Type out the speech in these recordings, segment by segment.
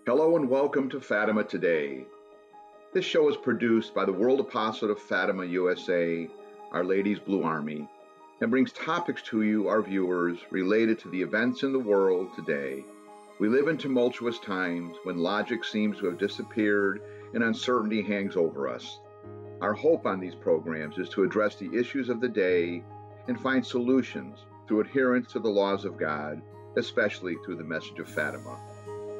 Hello and welcome to Fatima Today. This show is produced by the World Apostolate of Fatima, USA, Our Lady's Blue Army, and brings topics to you, our viewers, related to the events in the world today. We live in tumultuous times when logic seems to have disappeared and uncertainty hangs over us. Our hope on these programs is to address the issues of the day and find solutions through adherence to the laws of God, especially through the message of Fatima.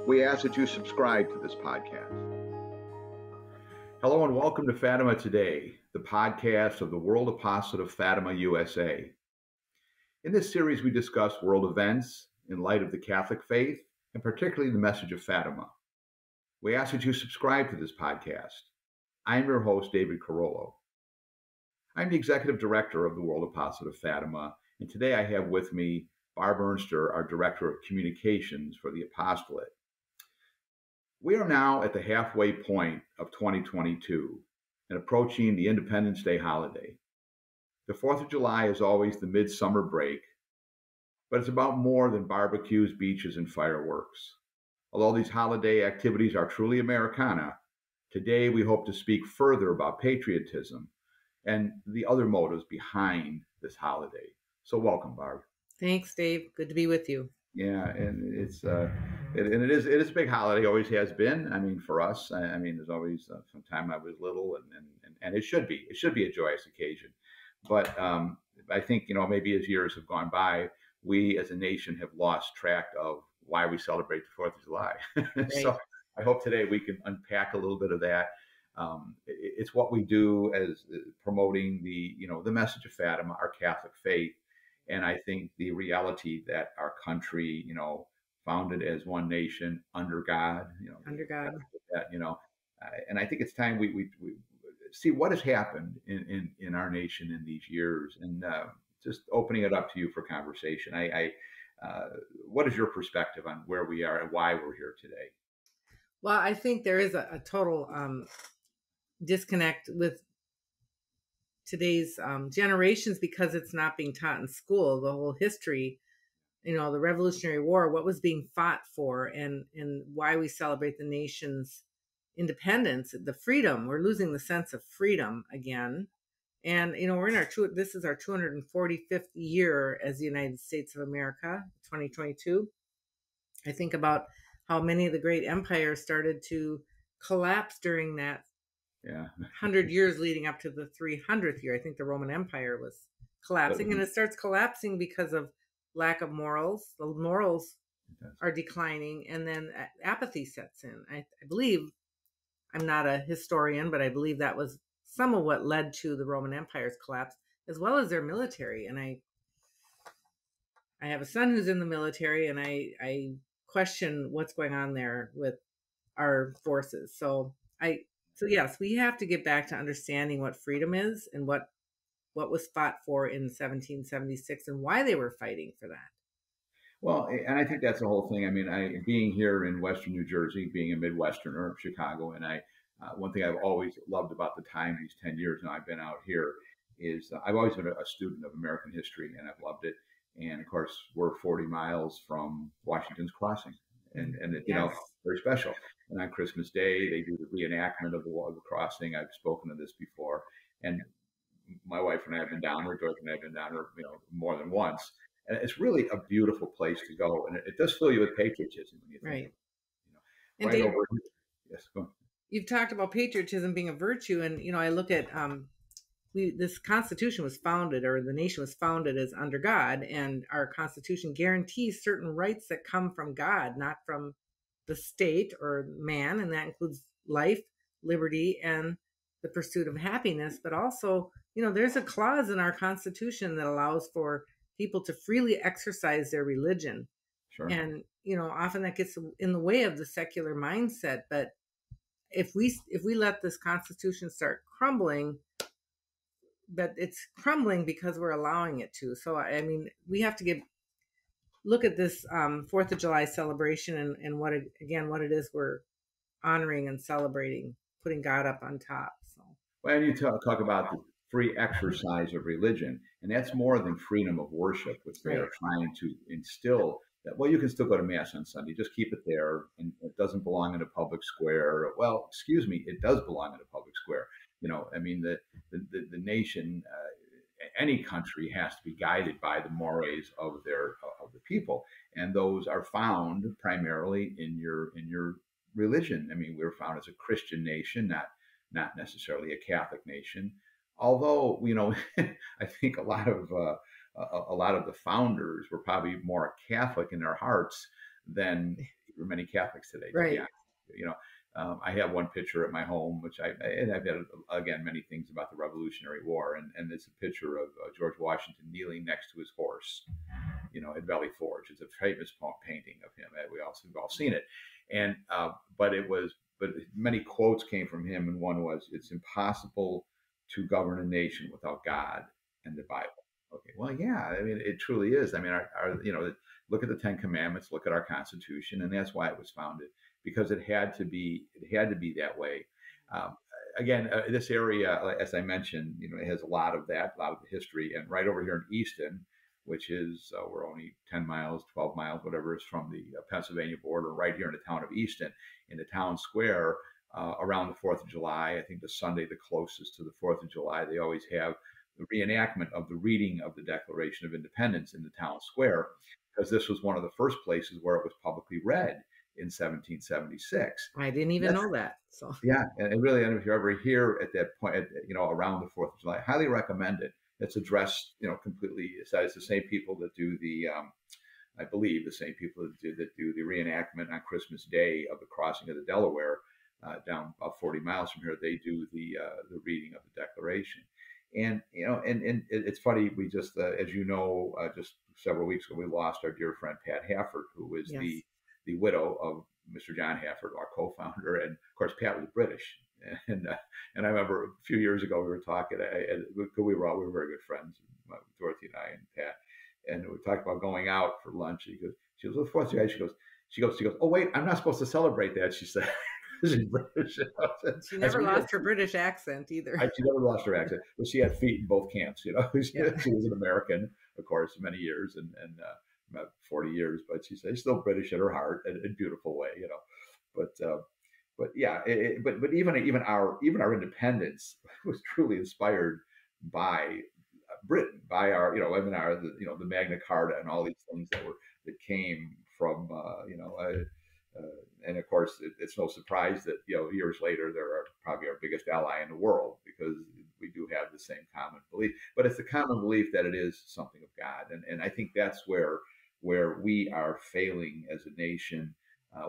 We ask that you subscribe to this podcast. Hello and welcome to Fatima Today, the podcast of the World Apostolate of Fatima, USA. In this series, we discuss world events in light of the Catholic faith, and particularly the message of Fatima. We ask that you subscribe to this podcast. I'm your host, David Carollo. I'm the Executive Director of the World Apostolate of Fatima, and today I have with me Barb Ernster, our Director of Communications for the Apostolate. We are now at the halfway point of 2022 and approaching the Independence Day holiday. The 4th of July is always the midsummer break, but it's about more than barbecues, beaches, and fireworks. Although these holiday activities are truly Americana, today we hope to speak further about patriotism and the other motives behind this holiday. So welcome, Barb. Thanks, Dave. Good to be with you. Yeah, and it is a big holiday. Always has been. I mean, for us, there's always some time I was little, and it should be a joyous occasion. But I think maybe as years have gone by, we as a nation have lost track of why we celebrate the 4th of July. Right. So I hope today we can unpack a little bit of that. It's what we do as promoting the message of Fatima, our Catholic faith. And I think the reality that our country, founded as one nation under God, Under God. And I think it's time we see what has happened in our nation in these years, and just opening it up to you for conversation. What is your perspective on where we are and why we're here today? Well, I think there is a total disconnect with today's generations because it's not being taught in school. The whole history, the Revolutionary War, what was being fought for, and why we celebrate the nation's independence, the freedom. We're losing the sense of freedom again. And, we're in this is our 245th year as the United States of America, 2022. I think about how many of the great empires started to collapse during that 100 years leading up to the 300th year. I think the Roman Empire was collapsing, and it starts collapsing because of lack of morals. The morals are declining, and then apathy sets in. I believe, I'm not a historian, but I believe that was some of what led to the Roman Empire's collapse, as well as their military. And I have a son who's in the military, and I question what's going on there with our forces. So yes, we have to get back to understanding what freedom is and what was fought for in 1776 and why they were fighting for that. Well, and I think that's the whole thing. I mean, being here in Western New Jersey, being a Midwesterner of Chicago, and one thing I've always loved about the time, these 10 years now I've been out here, is I've always been a student of American history, and I've loved it. And of course, we're 40 miles from Washington's Crossing, and Yes. Very special. And on Christmas Day, they do the reenactment of the crossing. I've spoken of this before, and my wife and I have been down there. George and I have been down there, more than once. And it's really a beautiful place to go, and it does fill you with patriotism when you think Right. of it. And Right Dave, over here. Yes, go on. You've talked about patriotism being a virtue, and I look at this Constitution was founded, or the nation was founded, as under God, and our Constitution guarantees certain rights that come from God, not from the state or man, and that includes life, liberty, and the pursuit of happiness. But also, there's a clause in our Constitution that allows for people to freely exercise their religion. Sure. And, often that gets in the way of the secular mindset. But if we let this Constitution start crumbling, but it's crumbling because we're allowing it to. So, we have to look at this 4th of July celebration and what it is we're honoring and celebrating, putting God up on top. So, Well, you talk about the free exercise of religion, and that's more than freedom of worship, which they are trying to instill well, you can still go to mass on Sunday. Just keep it there, and it doesn't belong in a public square. Well, excuse me, it does belong in a public square. I mean, the nation, any country has to be guided by the mores of the people, and those are found primarily in your religion. I mean, we're found as a Christian nation, not necessarily a Catholic nation. Although, I think a lot of the founders were probably more Catholic in their hearts than many Catholics today, to be Right. honest. You know, I have one picture at my home, which and I've had again many things about the Revolutionary War, and it's a picture of George Washington kneeling next to his horse, at Valley Forge. It's a famous painting of him. We've all seen it, and but many quotes came from him, and one was, "It's impossible to govern a nation without God and the Bible." Okay, well, yeah, I mean, it truly is. I mean, look at the Ten Commandments, look at our Constitution, and that's why it was founded, because it had to be. It had to be that way. Um, Again, this area, as I mentioned, it has a lot of that, a lot of the history, and right over here in Easton, which is we're only 10 miles, 12 miles, whatever, is from the Pennsylvania border, right here in the town of Easton, in the town square. Around the 4th of July, I think the Sunday the closest to the 4th of July, they always have the reenactment of the reading of the Declaration of Independence in the town square, because this was one of the first places where it was publicly read in 1776. I didn't even That's know that. So Yeah, and really, and if you're ever here at that point, around the 4th of July, I highly recommend it. It's addressed, completely. It's the same people that do I believe, the same people that do the reenactment on Christmas Day of the crossing of the Delaware, down about 40 miles from here. They do the reading of the Declaration. And it's funny. We just, just several weeks ago, we lost our dear friend Pat Hafford, who was yes, the widow of Mr. John Hafford, our co-founder, and of course Pat was British. And I remember a few years ago we were talking, and we were very good friends, Dorothy and I and Pat, and we talked about going out for lunch. She goes, "Well, 4th of July." She goes, "Oh wait, I'm not supposed to celebrate that." She said, "She's British." she I said, never lost her British accent either. she never lost her accent, but she had feet in both camps. Yeah. She was an American, of course, many years, and about 40 years, but she said she's still British at her heart, in a beautiful way. But yeah, but even our independence was truly inspired by Britain, by our, even the Magna Carta and all these things that came from, and of course, it's no surprise that, years later, they're probably our biggest ally in the world, because we do have the same common belief. But it's the common belief that it is something of God, and I think that's where we are failing as a nation.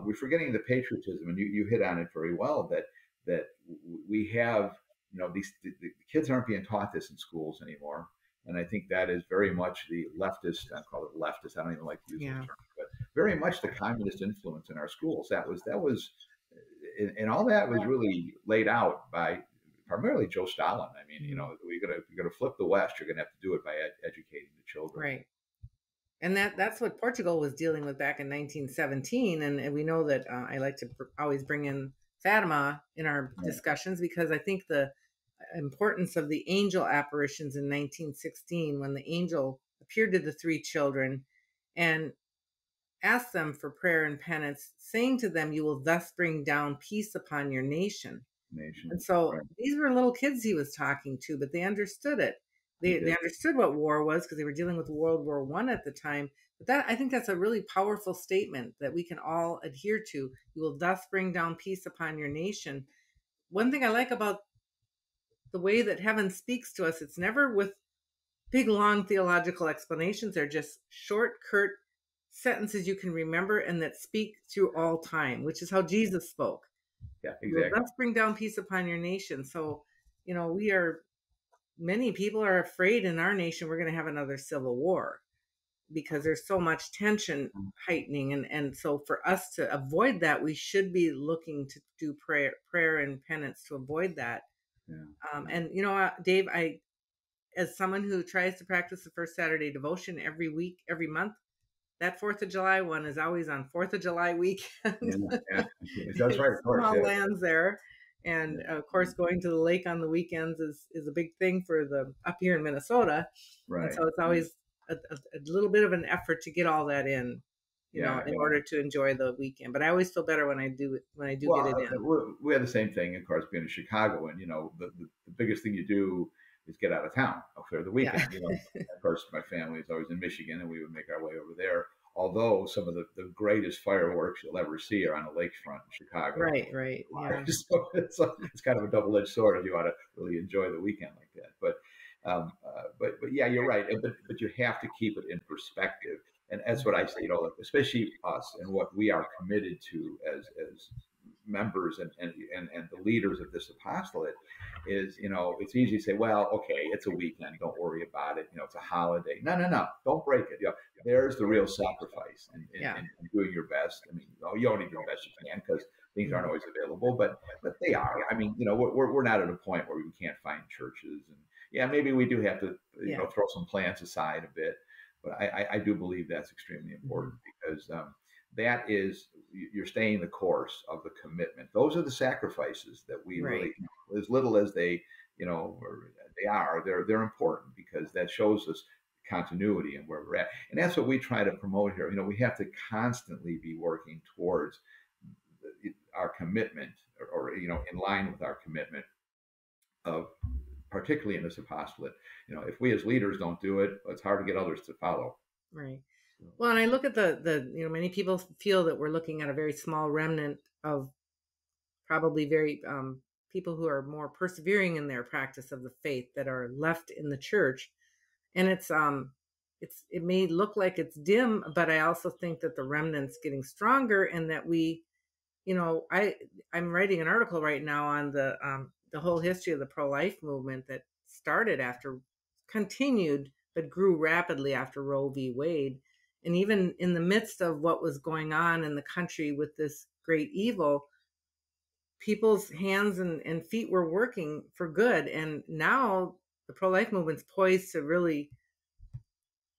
We're forgetting the patriotism, and you hit on it very well. That we have, the kids aren't being taught this in schools anymore, and I think that is very much the leftist. I call it leftist. I don't even like to use Yeah. those terms, but very much the communist influence in our schools. That was, and all that was really laid out by primarily Joe Stalin. I mean, you're gonna flip the West. You're gonna have to do it by educating the children. Right. And that's what Portugal was dealing with back in 1917. And we know that I like to always bring in Fatima in our Yeah. discussions, because I think the importance of the angel apparitions in 1916, when the angel appeared to the three children and asked them for prayer and penance, saying to them, "You will thus bring down peace upon your nation." Nation, And so right? these were little kids he was talking to, but they understood it. He They did. understood what war was, because they were dealing with World War I at the time. But I think that's a really powerful statement that we can all adhere to. You will thus bring down peace upon your nation. One thing I like about the way that heaven speaks to us, it's never with big, long theological explanations. They're just short, curt sentences you can remember and that speak through all time, which is how Jesus spoke. Yeah, You'll exactly. thus bring down peace upon your nation. So, many people are afraid in our nation we're going to have another civil war, because there's so much tension heightening. And so for us to avoid that, we should be looking to do prayer and penance to avoid that. Yeah. And Dave, as someone who tries to practice the first Saturday devotion every week, every month, that 4th of July one is always on 4th of July weekend. Yeah, yeah. That's It right, of course. somehow Yeah. lands there. And Yeah. of course, going to the lake on the weekends is a big thing for the up here in Minnesota. And Right. so it's always a little bit of an effort to get all that in. Yeah, in yeah. order to enjoy the weekend. But I always feel better when I do it, when I do get Well, it in. we have the same thing, of course, being in Chicago, and the biggest thing you do is get out of town for the Yeah. weekend. Of course, my family is always in Michigan, and we would make our way over there. Although some of the greatest fireworks you'll ever see are on the lakefront in Chicago. Right, right. Yeah. So it's kind of a double-edged sword if you want to really enjoy the weekend like that. But yeah, you're right. But you have to keep it in perspective, and that's what I say. Especially us and what we are committed to as members and the leaders of this apostolate is, it's easy to say, well, okay, it's a weekend, don't worry about it, it's a holiday. No, no, no, don't break it. There's the real sacrifice Yeah. in doing your best. I mean, you only do the best you can because things aren't Mhm. always available, but they are. I mean, we're not at a point where we can't find churches, and yeah, maybe we do have to Yeah. throw some plans aside a bit, but I do believe that's extremely Mhm. important because that is, you're staying the course of the commitment. Those are the sacrifices that we Right. really, as little as they, or they are, they're important because that shows us continuity and where we're at. And that's what we try to promote here. We have to constantly be working towards our commitment, or in line with our commitment of, particularly in this apostolate. If we as leaders don't do it, it's hard to get others to follow. Right. Well, and I look at the many people feel that we're looking at a very small remnant of probably very people who are more persevering in their practice of the faith that are left in the church. And it may look like it's dim, but I also think that the remnant's getting stronger, and that we, I'm writing an article right now on the whole history of the pro-life movement that started after, continued, but grew rapidly after Roe v. Wade. And even in the midst of what was going on in the country with this great evil, people's hands and feet were working for good. And now the pro-life movement's poised to really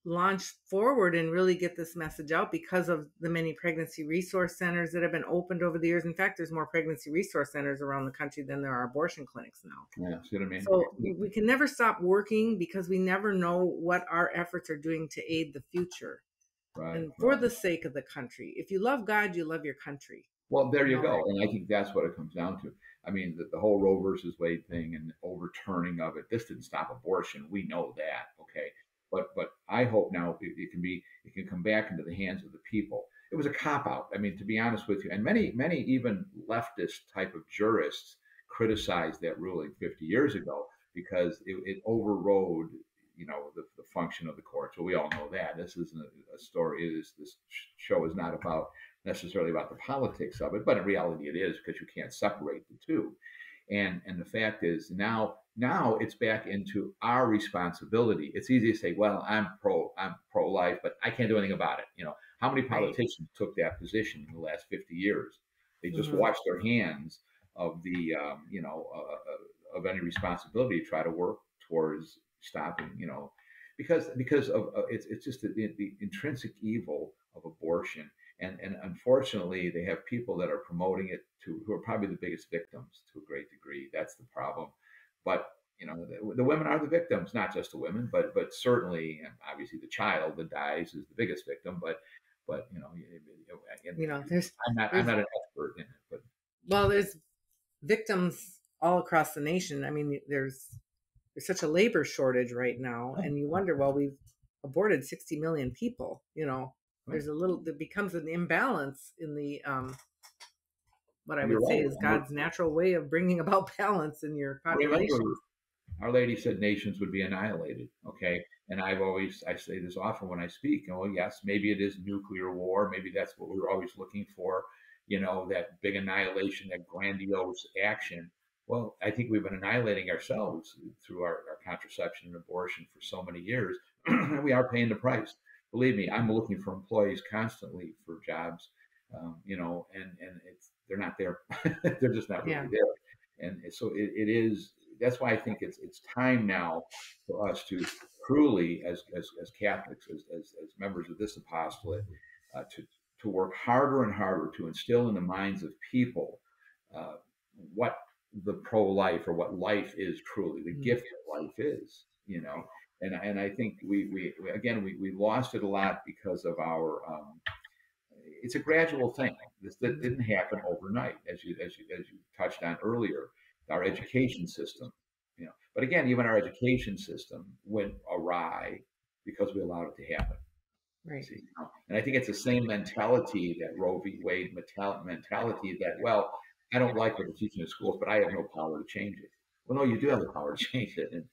launch forward and really get this message out because of the many pregnancy resource centers that have been opened over the years. In fact, there's more pregnancy resource centers around the country than there are abortion clinics now. Yeah, see what I mean? So we can never stop working because we never know what our efforts are doing to aid the future. Right, And for right. the sake of the country, if you love God, you love your country. Well, there You you know go. And I think that's what it comes down to. I mean, the whole Roe versus Wade thing and overturning of it, this didn't stop abortion. We know that. Okay. But I hope now it can come back into the hands of the people. It was a cop out. I mean, to be honest with you, and many even leftist type of jurists criticized that ruling 50 years ago because it overrode, the function of the court. So we all know that. This isn't a story. This show is not about necessarily about the politics of it, but in reality it is because you can't separate the two. And the fact is now it's back into our responsibility. It's easy to say, well, I'm pro life, but I can't do anything about it. How many right? politicians took that position in the last 50 years? They just Hmm. washed their hands of the of any responsibility to try to work towards stopping, because of it's just the intrinsic evil of abortion. And unfortunately, they have people that are promoting it who are probably the biggest victims to a great degree. That's the problem. But the women are the victims, not just the women, but certainly, and obviously, the child that dies is the biggest victim. But and You know, there's I'm there's not an expert in it, but well, there's victims all across the nation. I mean, there's such a labor shortage right now, oh, and you wonder, well, we've aborted 60 million people. right. There's there becomes an imbalance in the what I You're would say right. is God's natural way of bringing about balance in your Remember, population. Our Lady said nations would be annihilated. Okay, and I say this often when I speak. Yes, maybe it is nuclear war. Maybe that's what we're always looking for. That big annihilation, that grandiose action. Well, I think we've been annihilating ourselves through our contraception and abortion for so many years, and we are paying the price. Believe me, I'm looking for employees constantly for jobs. And they're not there. They're just not Yeah. really there. And so it is. That's why I think it's time now for us to truly, as Catholics, as members of this apostolate, to work harder and harder to instill in the minds of people uh, what the pro-life or what life is truly, the Mhm. gift that life is. And I think we again we lost it a lot because of our it's a gradual thing. This that didn't happen overnight, as you touched on earlier. Our education system, but again, even our education system went awry because we allowed it to happen. Right. See, and I think it's the same mentality, that Roe v. Wade mentality, that, well, I don't like what they're teaching in schools, but I have no power to change it. Well, no, you do have the power to change it, and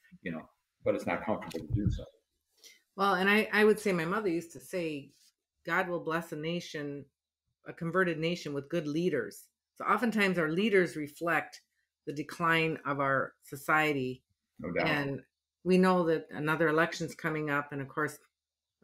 but it's not comfortable to do so. Well, and I would say my mother used to say, God will bless a converted nation with good leaders. So oftentimes our leaders reflect the decline of our society. No doubt. And we know that another election's coming up. And of course,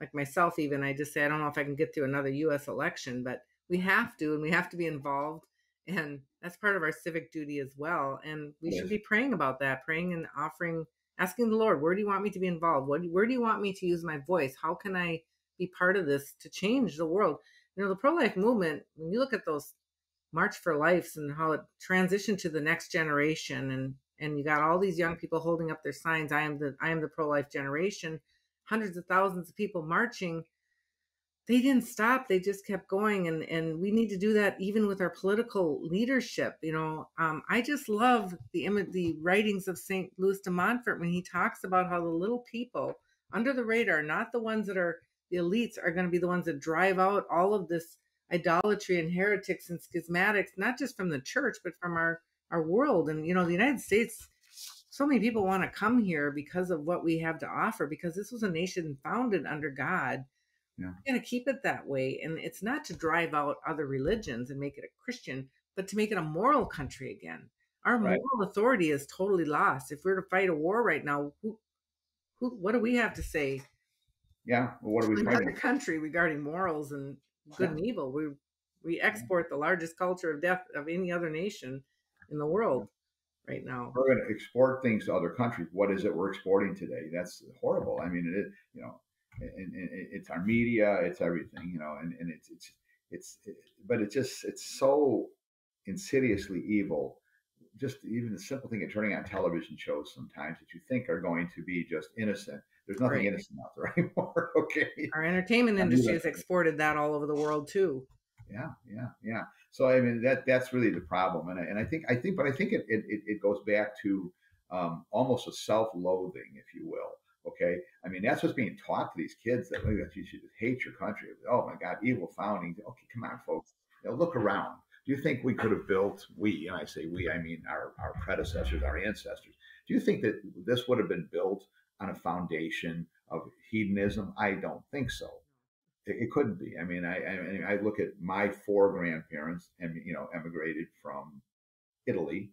like myself, even, I just say, I don't know if I can get through another US election, but we have to, and we have to be involved. And that's part of our civic duty as well. And we should be praying about that, praying and offering, asking the Lord, where do you want me to be involved? Where do you want me to use my voice? How can I be part of this to change the world? The pro-life movement, when you look at those March for Lives and how it transitioned to the next generation, and you got all these young people holding up their signs, I am the pro-life generation, hundreds of thousands of people marching. They didn't stop. They just kept going. And we need to do that even with our political leadership. I just love the writings of St. Louis de Montfort when he talks about how the little people under the radar, not the ones that are the elites, are going to be the ones that drive out all of this idolatry and heretics and schismatics, not just from the church, but from our world. And, the United States, so many people want to come here because of what we have to offer, because this was a nation founded under God. Yeah. We're going to keep it that way. And it's not to drive out other religions and make it a Christian, but to make it a moral country again. Our Right. moral authority is totally lost. If we're to fight a war right now, what do we have to say? Yeah. Well, what are we In fighting? another country regarding morals and good and evil. We export the largest culture of death of any other nation in the world right now. We're going to export things to other countries. What is it we're exporting today? That's horrible. I mean, and it's our media, it's everything, and but it's so insidiously evil. Just even the simple thing of turning on television shows sometimes that you think are going to be just innocent. There's nothing Right. innocent out there anymore. Okay. Our entertainment industry has exported that all over the world too. Yeah. So I mean, that's really the problem, and I think it goes back to almost a self-loathing, if you will. Okay, I mean, that's what's being taught to these kids, that you should hate your country. Oh my God, evil founding. Okay, come on, folks. Look around. Do you think we could have built, and I say we, I mean our predecessors, our ancestors, do you think that this would have been built on a foundation of hedonism? I don't think so. It couldn't be. I mean, I look at my four grandparents, and emigrated from Italy.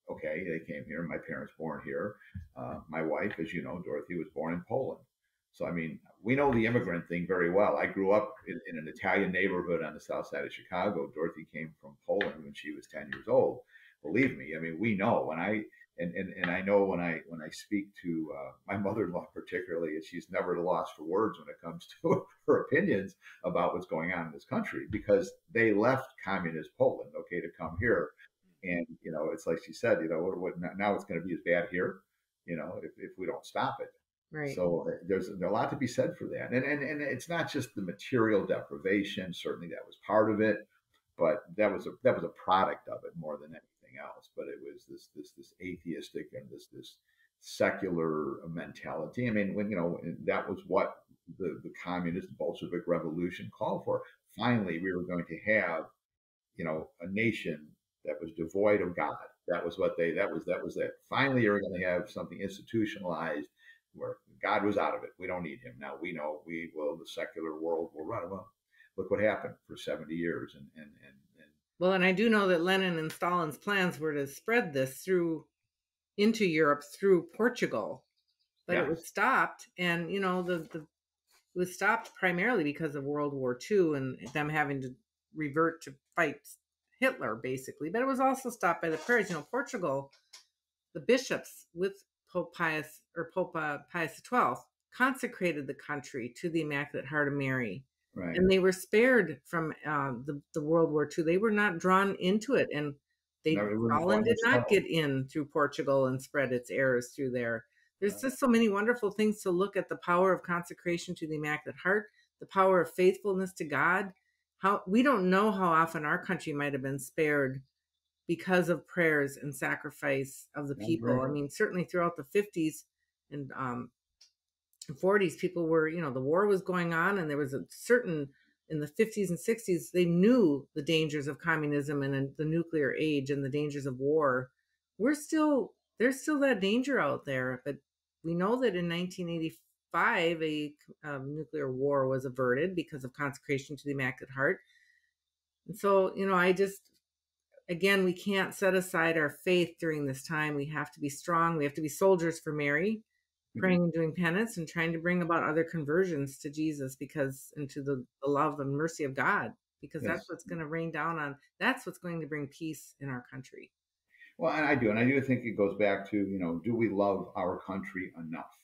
Okay, they came here. My parents born here. My wife, as you know, Dorothy, was born in Poland. So I mean, we know the immigrant thing very well. I grew up in an Italian neighborhood on the south side of Chicago. Dorothy came from Poland when she was 10 years old. Believe me, I mean, we know. When I know when I speak to my mother-in-law particularly, she's never at a loss for words when it comes to her opinions about what's going on in this country, because they left communist Poland, okay, to come here. And it's like she said, now it's going to be as bad here, if we don't stop it. Right. So there's a lot to be said for that, and it's not just the material deprivation. Certainly that was part of it, but that was a product of it more than anything else. But it was this atheistic and this secular mentality. I mean, that was what the communist Bolshevik revolution called for. Finally, we were going to have a nation that was devoid of God. That was it. Finally, you're going to have something institutionalized where God was out of it. We don't need him now. We know the secular world will run. Well, look what happened for 70 years. Well, and I do know that Lenin and Stalin's plans were to spread this into Europe through Portugal, but it was stopped. And it was stopped primarily because of World War II and them having to revert to fight Hitler, basically. But it was also stopped by the prayers. Portugal, the bishops with Pope Pius XII consecrated the country to the Immaculate Heart of Mary. Right. And they were spared from the World War II. They were not drawn into it. And Stalin did not get in through Portugal and spread its errors through there. There's just so many wonderful things to look at: the power of consecration to the Immaculate Heart, the power of faithfulness to God, how we don't know how often our country might have been spared because of prayers and sacrifice of the I people. agree. I mean, certainly throughout the 50s and 40s, people were, the war was going on, and there was a certain, in the 50s and 60s, they knew the dangers of communism and the nuclear age and the dangers of war. There's still that danger out there, but we know that in 1985, a nuclear war was averted because of consecration to the Immaculate Heart. And so, I just, again, we can't set aside our faith during this time. We have to be strong. We have to be soldiers for Mary, Mhm. praying and doing penance and trying to bring about other conversions to Jesus, because into the love and mercy of God, because that's Yes. what's going to rain down on, that's what's going to bring peace in our country. Well, and I do think it goes back to, do we love our country enough?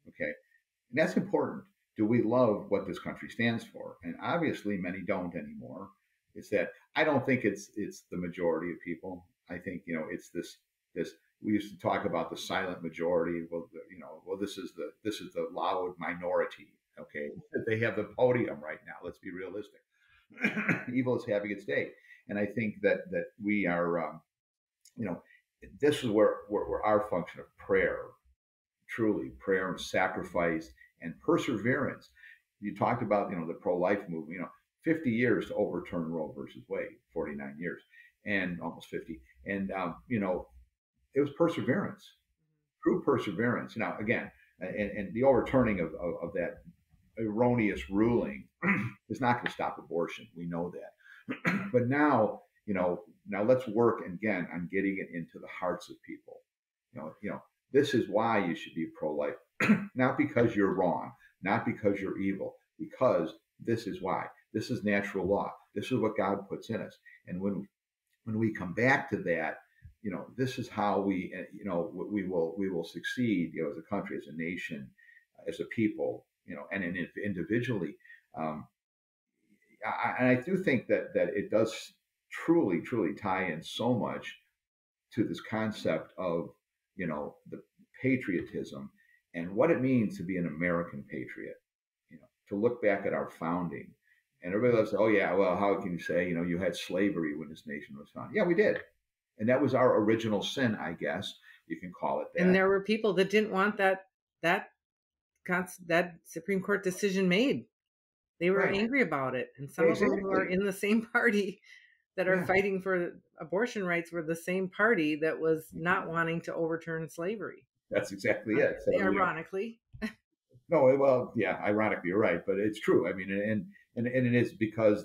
Okay. And that's important. Do we love what this country stands for? And obviously, many don't anymore. It's that I don't think it's the majority of people. I think it's this. We used to talk about the silent majority. Well, well, this is the loud minority. Okay, they have the podium right now. Let's be realistic. Evil is having its day, and I think that we are. You know, this is where our function of prayer, truly prayer and sacrifice and perseverance. You talked about the pro-life movement. 50 years to overturn Roe versus Wade, 49 years, and almost 50. And it was perseverance, true perseverance. Now again, and the overturning of that erroneous ruling is not going to stop abortion. We know that. But now let's work again on getting it into the hearts of people. This is why you should be pro-life, not because you're wrong, not because you're evil, because this is why. This is natural law. This is what God puts in us. And when we come back to that, this is how we will succeed, as a country, as a nation, as a people, and individually. Um, and I do think that it does truly tie in so much to this concept of the patriotism and what it means to be an American patriot. To look back at our founding, and everybody loves to say, "Oh yeah, well, how can you say you had slavery when this nation was founded?" Yeah, we did, and that was our original sin, I guess you can call it And that. there were people that didn't want that that Supreme Court decision made. They were Right? angry about it, and some of them who are Exactly. in the same party that are Yeah, fighting for abortion rights were the same party that was not wanting to overturn slavery. that's exactly it. So Ironically. no, well, yeah, ironically, you're right, but it's true. I mean, and it is because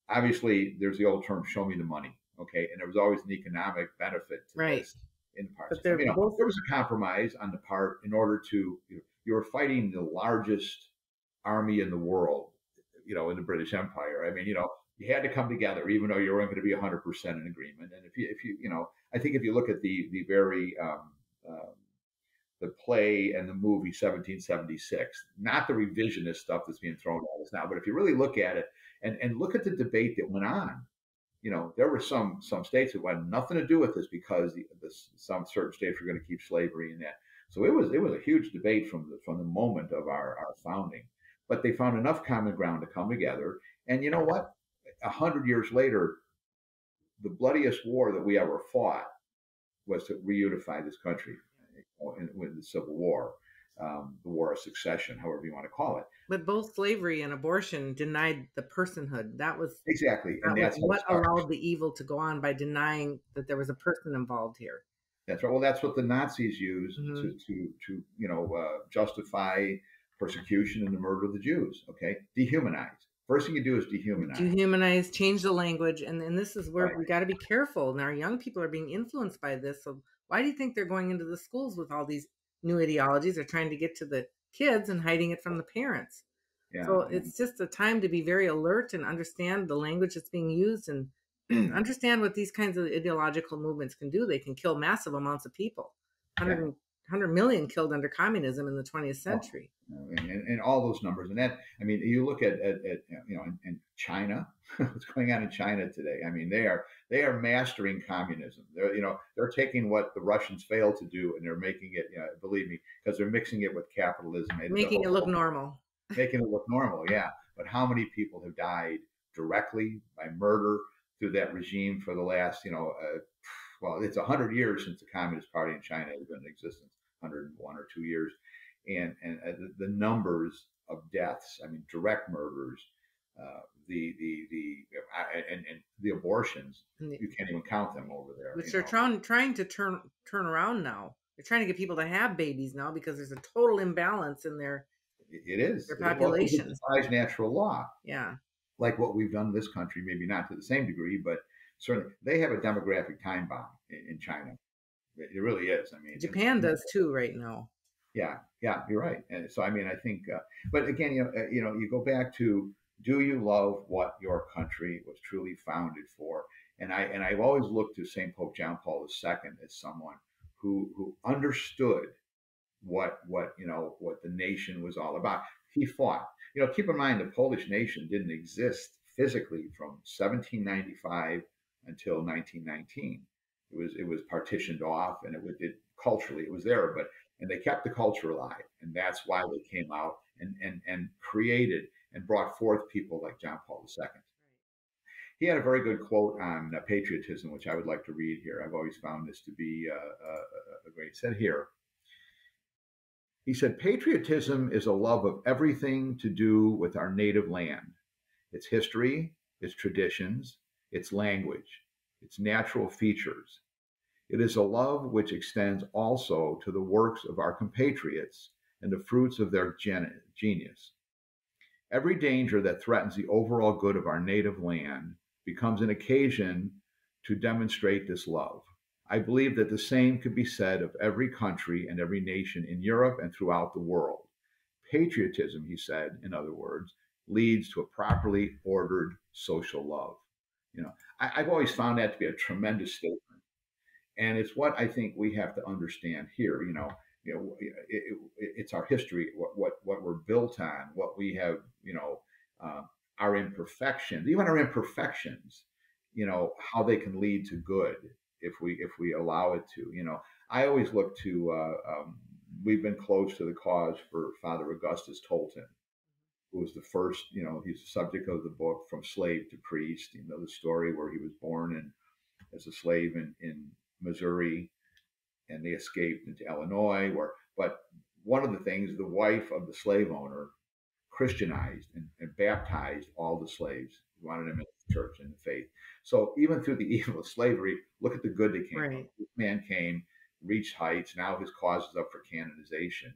obviously there's the old term "show me the money," okay, and there was always an economic benefit to Right. this in parts But of the they're time. both There was a compromise on the part in order to you were fighting the largest army in the world, in the British Empire. I mean, you had to come together, even though you weren't going to be 100% in agreement. And if you, I think if you look at the very the play and the movie 1776, not the revisionist stuff that's being thrown at us now, but if you really look at it and look at the debate that went on, there were some states that had nothing to do with this because some certain states were going to keep slavery in that. So it was a huge debate from the moment of our founding, but they found enough common ground to come together. And you know what? 100 years later, the bloodiest war that we ever fought was to reunify this country with the Civil War, the War of Succession, however you want to call it. But both slavery and abortion denied the personhood. Exactly, and That was that's how it what starts. allowed the evil to go on, by denying that there was a person involved here. That's right. Well, that's what the Nazis used Hmm. to justify persecution and the murder of the Jews. Okay, dehumanize. First thing you do is dehumanize. Dehumanize, change the language, and this is where Right. we got to be careful. And our young people are being influenced by this. So why do you think they're going into the schools with all these new ideologies? They're trying to get to the kids and hiding it from the parents. Yeah. So Yeah. it's just a time to be very alert and understand the language that's being used, and understand what these kinds of ideological movements can do. They can kill massive amounts of people. Yeah. 100 million killed under communism in the 20th Oh, century. and all those numbers, and that I mean, you look at in China, what's going on in China today. I mean, they are mastering communism. They're taking what the Russians failed to do, and they're making it. Believe me, because they're mixing it with capitalism and Making it look normal. making it look normal. Yeah, but how many people have died directly by murder through that regime for the last, well, it's 100 years since the Communist Party in China has been in existence, 101 or 2 years, and the numbers of deaths, I mean, direct murders, and the abortions, you can't even count them over there. Which they're trying to turn around now. They're trying to get people to have babies now because there's a total imbalance in their populations. It defies natural law. Yeah. Like what we've done in this country, maybe not to the same degree, but certainly they have a demographic time bomb in China. It really is. I mean, Japan does too right now. Yeah, you're right. And so, I mean, I think, but again, you go back to, do you love what your country was truly founded for? And I've always looked to St. Pope John Paul II as someone who understood what the nation was all about. He fought. Keep in mind the Polish nation didn't exist physically from 1795 until 1919. It was partitioned off, and culturally it was there, and they kept the culture alive, and that's why they came out and created and brought forth people like John Paul II. He had a very good quote on patriotism, which I would like to read here. I've always found this to be a great. He said here. He said, "Patriotism is a love of everything to do with our native land, its history, its traditions, its language, its natural features. It is a love which extends also to the works of our compatriots and the fruits of their genius. Every danger that threatens the overall good of our native land becomes an occasion to demonstrate this love. I believe that the same could be said of every country and every nation in Europe and throughout the world. Patriotism," he said, in other words, "leads to a properly ordered social love." I've always found that to be a tremendous statement. And it's what I think we have to understand here. It's our history, what we're built on, what we have, our imperfections, even our imperfections, how they can lead to good if we allow it to. I always look to. We've been close to the cause for Father Augustus Tolton, who was the first. He's the subject of the book From Slave to Priest. The story where he was born as a slave in Missouri, and they escaped into Illinois. But one of the things, the wife of the slave owner Christianized and baptized all the slaves, wanted them in the church and the faith. So even through the evil of slavery, look at the good that came. Right. This man came, reached heights. Now his cause is up for canonization.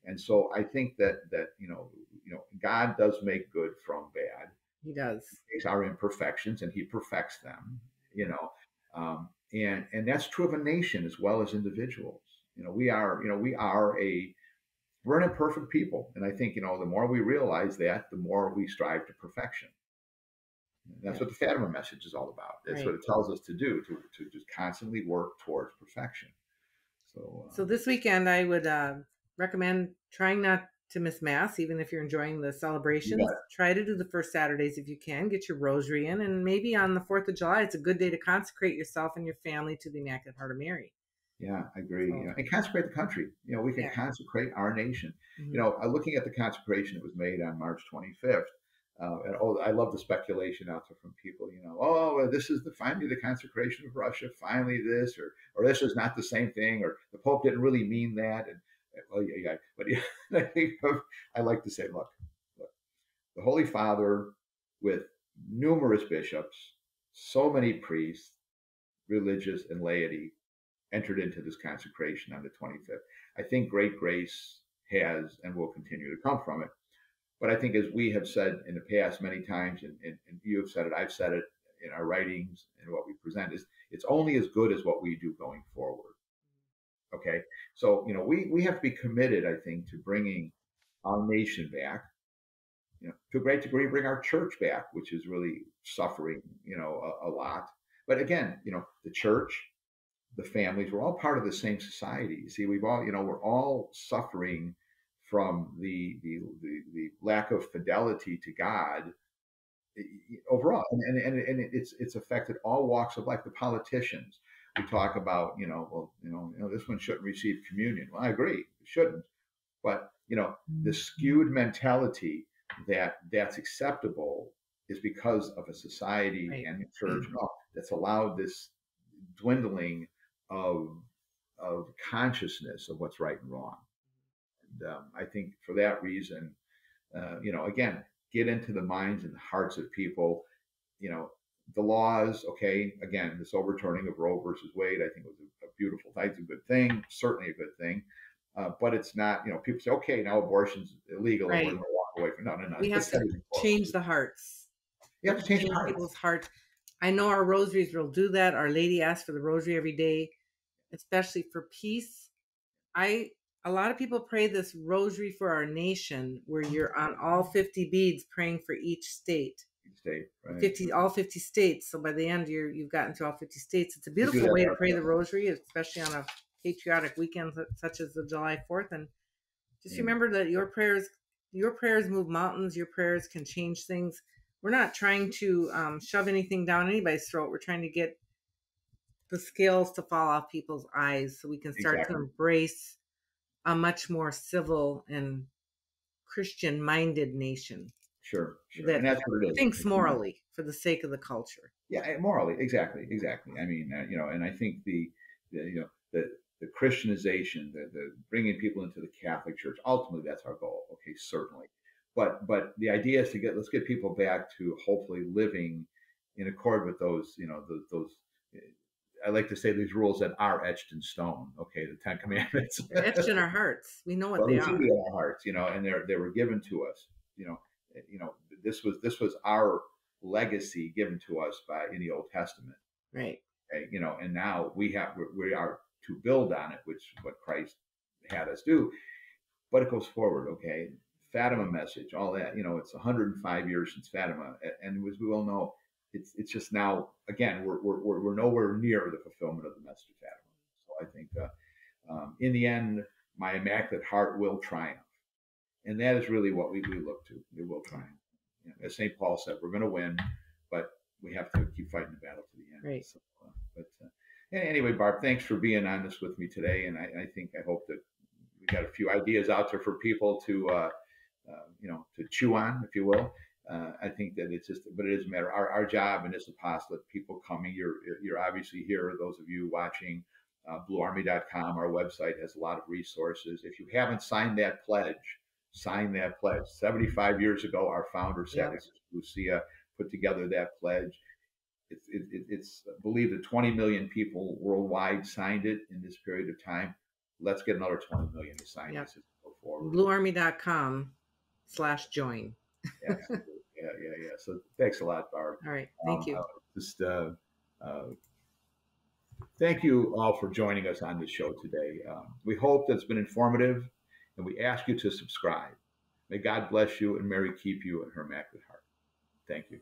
And so I think that God does make good from bad. He does. He takes our imperfections and he perfects them. And that's true of a nation as well as individuals. We're an imperfect people, and I think the more we realize that, the more we strive to perfection. And that's what the Fatima message is all about. That's what it tells us to do, to just constantly work towards perfection. So this weekend, I would recommend trying not to miss Mass, even if you're enjoying the celebrations. Try to do the first Saturdays if you can. Get your rosary in, and maybe on the 4th of July, it's a good day to consecrate yourself and your family to the Immaculate Heart of Mary. Yeah, I agree. And consecrate the country. We can consecrate our nation. Mm-hmm. Looking at the consecration that was made on March 25th, I love the speculation out there from people. This is finally the consecration of Russia. Finally, this or this is not the same thing, or the Pope didn't really mean that. And but I think I like to say, look, the Holy Father, with numerous bishops, so many priests, religious and laity, entered into this consecration on the 25th. I think great grace has and will continue to come from it. But I think, as we have said in the past many times, and you have said it, I've said it in our writings and what we present, is it's only as good as what we do going forward. Okay? So, we have to be committed, I think, to bringing our nation back, to a great degree, bring our church back, which is really suffering, a lot. But again, the church, the families, we're all part of the same society. You see, we're all suffering from the lack of fidelity to God overall, and it's affected all walks of life. The politicians, we talk about, this one shouldn't receive communion. Well, I agree, it shouldn't. But the skewed mentality that that's acceptable is because of a society Right. and a church that's allowed this dwindling of consciousness of what's right and wrong. And I think for that reason, again, get into the minds and hearts of people. You know, the laws. Okay, again, this overturning of Roe versus Wade, I think was a beautiful thing. It's a good thing, certainly a good thing. But it's not. People say, okay, now abortion's illegal, and we're Right. going to walk away from. No, no, no. We have That's to not even close. change the hearts. You have to change Change hearts. people's hearts. I know our rosaries will do that. Our Lady asks for the rosary every day, especially for peace. A lot of people pray this rosary for our nation, where you're on all 50 beads praying for each state. State, right? 50 all 50 states. So by the end you've gotten to all 50 states. It's a We do beautiful that way to our pray the rosary, especially on a patriotic weekend such as the July 4th. And just remember that your prayers move mountains. Your prayers can change things. We're not trying to shove anything down anybody's throat. We're trying to get the scales to fall off people's eyes so we can start to Exactly. embrace a much more civil and Christian minded nation Sure, sure. that And that's what it is. thinks morally for the sake of the culture. Yeah, morally, exactly, exactly. I mean, and I think the Christianization, the bringing people into the Catholic Church, ultimately that's our goal. Okay, certainly, but the idea is let's get people back to hopefully living in accord with those, those. I like to say these rules that are etched in stone. Okay, the Ten Commandments. They're etched in our hearts. We know what Well, they they should are. be in our hearts, and they were given to us. This was our legacy given to us in the Old Testament. Right. Okay? And now we are to build on it, which is what Christ had us do. But it goes forward. Okay, Fatima message, all that. It's 105 years since Fatima, and as we all know, it's just now again we're nowhere near the fulfillment of the message of Fatima. So I think in the end, my Immaculate Heart will triumph. And that is really what we look to. It will triumph. As St. Paul said, we're going to win, but we have to keep fighting the battle to the end. Right. So, anyway, Barb, thanks for being on this with me today. And I hope that we got a few ideas out there for people to chew on, if you will. I think that but it is a matter. Our job in this apostolate, people coming, you're obviously here. Those of you watching, bluearmy.com, our website has a lot of resources. If you haven't signed that pledge, sign that pledge. 75 years ago, our founder, Sacred Lucia, put together that pledge. It's believed that 20 million people worldwide signed it in this period of time. Let's get another 20 million to sign this as we go forward. bluearmy.com/join. Absolutely. Yeah. So thanks a lot, Barb. All right. Thank you. Thank you all for joining us on this show today. We hope that it's been informative, and we ask you to subscribe. May God bless you and Mary keep you in her Immaculate Heart. Thank you.